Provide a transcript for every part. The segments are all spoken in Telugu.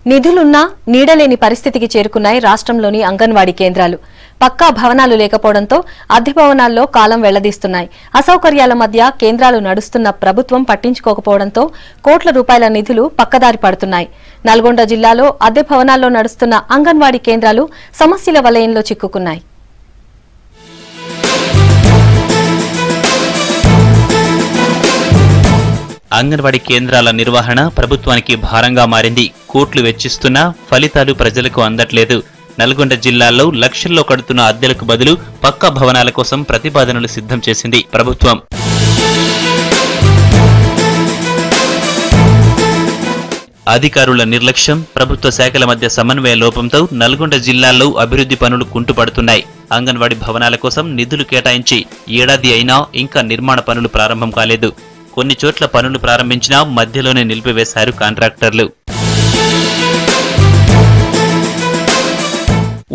నిధులున్నా నీడలేని పరిస్థితికి చేరుకున్నాయి రాష్ట్రంలోని అంగన్వాడీ కేంద్రాలు. పక్కా భవనాలు లేకపోవడంతో అద్దె భవనాల్లో కాలం వెళ్లదీస్తున్నాయి. అసౌకర్యాల మధ్య కేంద్రాలు నడుస్తున్న ప్రభుత్వం పట్టించుకోకపోవడంతో కోట్ల రూపాయల నిధులు పక్కదారి పడుతున్నాయి. నల్గొండ జిల్లాలో అద్దె భవనాల్లో నడుస్తున్న అంగన్వాడీ కేంద్రాలు సమస్యల వలయంలో చిక్కుకున్నాయి. అంగన్వాడీ కేంద్రాల నిర్వహణ ప్రభుత్వానికి భారంగా మారింది. కోట్లు వెచ్చిస్తున్నా ఫలితాలు ప్రజలకు అందట్లేదు. నల్గొండ జిల్లాలో లక్షల్లో కడుతున్న అద్దెలకు బదులు పక్కా భవనాల కోసం ప్రతిపాదనలు సిద్ధం చేసింది ప్రభుత్వం. అధికారుల నిర్లక్ష్యం, ప్రభుత్వ శాఖల మధ్య సమన్వయ లోపంతో నల్గొండ జిల్లాలో అభివృద్ధి పనులు కుంటుపడుతున్నాయి. అంగన్వాడీ భవనాల కోసం నిధులు కేటాయించి ఏడాది అయినా ఇంకా నిర్మాణ పనులు ప్రారంభం కాలేదు. కొన్ని చోట్ల పనులు ప్రారంభించినా మధ్యలోనే నిలిపివేశారు కాంట్రాక్టర్లు.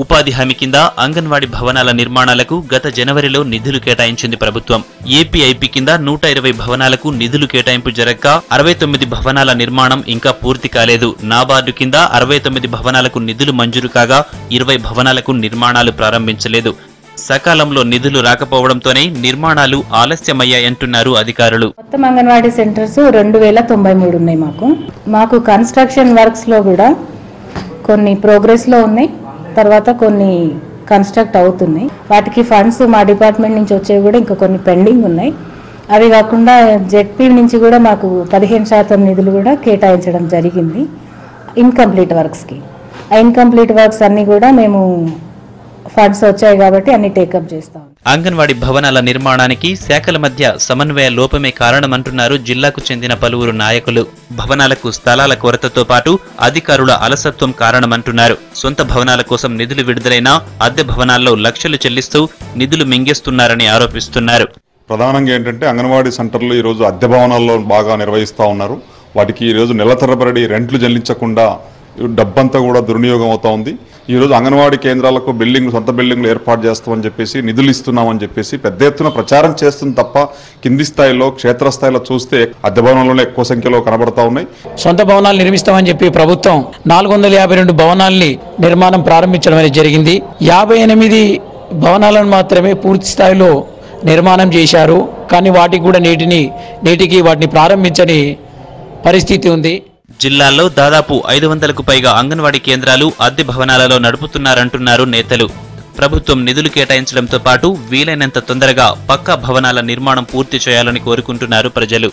ఉపాధి హామీ కింద అంగన్వాడీ భవనాల నిర్మాణాలకు గత జనవరిలో నిధులు కేటాయించింది ప్రభుత్వం. ఏపీఐపీ కింద 120 భవనాలకు నిధులు కేటాయింపు జరగక 69 భవనాల నిర్మాణం ఇంకా పూర్తి కాలేదు. నాబార్డు కింద 69 భవనాలకు నిధులు మంజూరు కాగా 20 భవనాలకు నిర్మాణాలు ప్రారంభించలేదు. సకాలంలో నిధులు రాకపోవడంతోనే నిర్మాణాలు ఆలస్యమయ్యాయంటున్నారు అధికారులు. మొత్తం అంగన్వాడీ సెంటర్స్ 2093 ఉన్నాయి. మాకు కన్స్ట్రక్షన్ వర్క్స్ లో కూడా కొన్ని ప్రోగ్రెస్ లో ఉన్నాయి, తర్వాత కొన్ని కన్స్ట్రక్ట్ అవుతున్నాయి. వాటికి ఫండ్స్ మా డిపార్ట్మెంట్ నుంచి వచ్చేవి కూడా ఇంకా కొన్ని పెండింగ్ ఉన్నాయి. అవి కాకుండా జెడ్పీ నుంచి కూడా మాకు 15% నిధులు కూడా కేటాయించడం జరిగింది ఇన్కంప్లీట్ వర్క్స్కి. ఆ ఇన్కంప్లీట్ వర్క్స్ అన్ని కూడా మేము ఫండ్స్ వచ్చాయి కాబట్టి అన్ని టేకప్ చేస్తాం. అంగన్వాడీ భవనాల నిర్మాణానికి శాఖల మధ్య సమన్వయ లోపమే కారణమంటున్నారు జిల్లాకు చెందిన పలువురు నాయకులు. భవనాలకు స్థలాల కొరతతో పాటు అధికారుల అలసత్వం కారణమంటున్నారు. సొంత భవనాల కోసం నిధులు విడుదలైనా అద్దె భవనాల్లో లక్షలు చెల్లిస్తూ నిధులు మింగేస్తున్నారని ఆరోపిస్తున్నారు. ప్రధానంగా ఏంటంటే అంగన్వాడీ సెంటర్లు ఈరోజు అద్దె భవనాల్లో బాగా నిర్వహిస్తూ ఉన్నారు. వాటికి ఈరోజు నెల తరబడి రెంట్లు చెల్లించకుండా డబ్బంతా కూడా దుర్వినియోగం అవుతా ఉంది. ఈరోజు అంగన్వాడీ కేంద్రాలకు సొంత బిల్డింగ్లు ఏర్పాటు చేస్తామని చెప్పేసి నిధులు ఇస్తున్నామని చెప్పేసి పెద్ద ఎత్తున ప్రచారం చేస్తుంది తప్ప కింది స్థాయిలో క్షేత్రస్థాయిలో చూస్తే అద్దె భవనాల్లోనే ఎక్కువ సంఖ్యలో కనబడతా ఉన్నాయి. సొంత భవనాలు నిర్మిస్తామని చెప్పి ప్రభుత్వం 452 భవనాల్ని నిర్మాణం ప్రారంభించడం అనేది జరిగింది. 58 భవనాలను మాత్రమే పూర్తి స్థాయిలో నిర్మాణం చేశారు. కానీ వాటికి కూడా నేటికి వాటిని ప్రారంభించని పరిస్థితి ఉంది. జిల్లాలో దాదాపు 500కు పైగా అంగన్వాడీ కేంద్రాలు అద్దె భవనాలలో నడుపుతున్నారంటున్నారు నేతలు. ప్రభుత్వం నిధులు కేటాయించడంతో పాటు వీలైనంత తొందరగా పక్కా భవనాల నిర్మాణం పూర్తి చేయాలని కోరుకుంటున్నారు ప్రజలు.